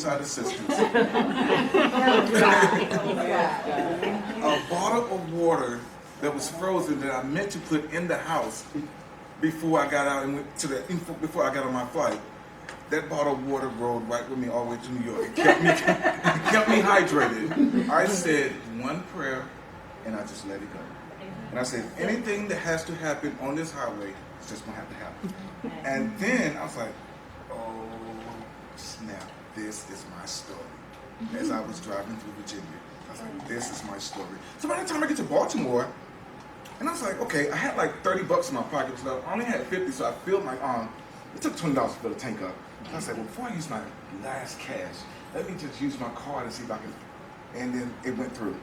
roadside assistance. A bottle of water that was frozen that I meant to put in the house before I got out and went to before I got on my flight. That bottle of water rode right with me all the way to New York. It kept me hydrated. I said one prayer and I just let it go. And I said, anything that has to happen on this highway, it's just gonna have to happen. And then I was like, oh snap, this is my story. As I was driving through Virginia, I was like, this is my story. So by the time I get to Baltimore, and I was like, okay, I had like 30 bucks in my pocket, so I only had 50, so I filled my arm. It took $20 to fill the tank up. And I said, well, before I use my last cash, let me just use my card and see if I can. And then it went through.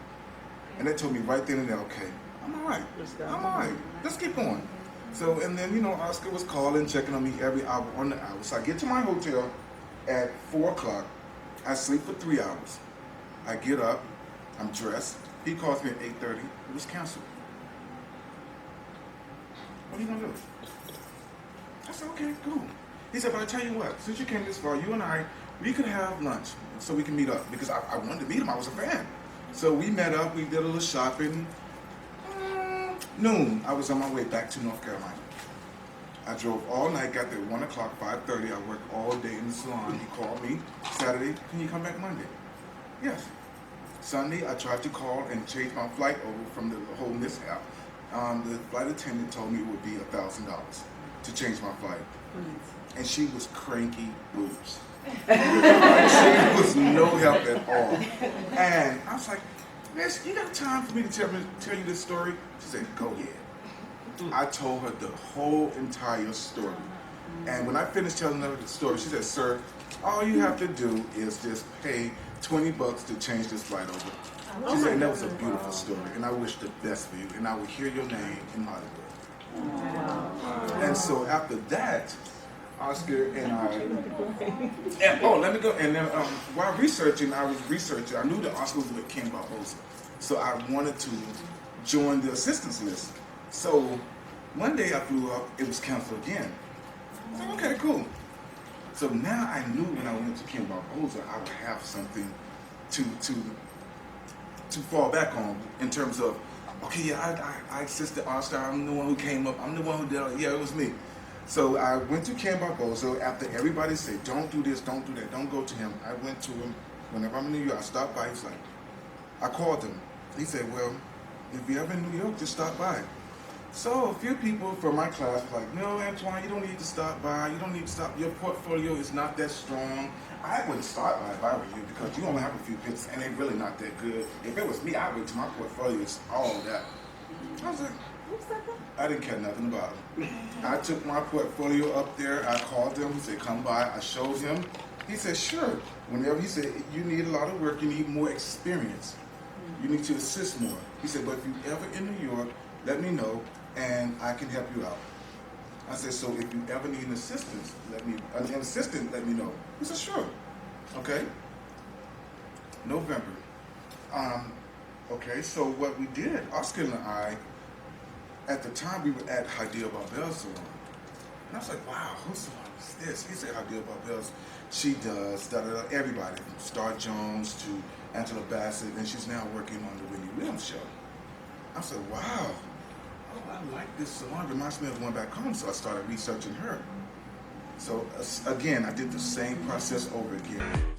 And they told me right then and there, okay, I'm all right. I'm all right. Let's keep going. So, and then, you know, Oscar was calling, checking on me every hour on the hour. So I get to my hotel at 4 o'clock. I sleep for 3 hours. I get up, I'm dressed. He calls me at 8:30. It was canceled. What are you gonna do? I said, okay, cool. He said, but I tell you what, since you came this far, you and I, we could have lunch so we can meet up, because I wanted to meet him. I was a fan. So we met up, we did a little shopping. Noon, I was on my way back to North Carolina. I drove all night, got there at 1 o'clock, 5:30. I worked all day in the salon. He called me Saturday, can you come back Monday? Yes. Sunday, I tried to call and change my flight over from the whole mishap. The flight attendant told me it would be $1,000 to change my flight. And she was cranky boobs. She was no help at all. And I was like, Miss, you got time for me to tell you this story? She said, go ahead. I told her the whole entire story. And when I finished telling her the story, she said, sir, all you have to do is just pay 20 bucks to change this flight over. She said, and that was a beautiful story, and I wish the best for you, and I will hear your name in Hollywood. And so after that, Oscar and I, and let me go, and then while researching, I knew that Oscar was with Ken Barbosa, so I wanted to join the assistance list. So one day I flew up, it was canceled again. I said, okay, cool. So now I knew when I went to Ken Barbosa, I would have something to fall back on in terms of, okay, yeah, I assisted Oscar, I'm the one who came up, I'm the one who did it, yeah, it was me. So I went to Ken Barbosa after everybody said, don't do this, don't do that, don't go to him. I went to him, whenever I'm in New York, I stopped by, he's like, I called him. He said, well, if you're ever in New York, just stop by. So a few people from my class were like, no, Antwon, you don't need to stop by, you don't need to stop, your portfolio is not that strong. I wouldn't start by if I were you, because you only have a few pictures and they're really not that good. If it was me, I would to my portfolio is all that. I was like, I didn't care nothing about it. I took my portfolio up there, I called him, he said, come by, I showed him. He said, sure. Whenever he said, you need a lot of work, you need more experience. You need to assist more. He said, but if you're ever in New York, let me know and I can help you out. I said, so if you ever need an assistant, let me know. He said, sure. Okay. November. Okay, so what we did, Oscar and I, at the time we were at Hadia Barbell's salon. And I was like, wow, whose salon is this? He said Hadia Barbell's. She does everybody, from Star Jones to Angela Bassett, and she's now working on the Wendy Williams show. I said, wow. Oh, I like this salon. It reminds me of one back home, so I started researching her. So again, I did the same process over again.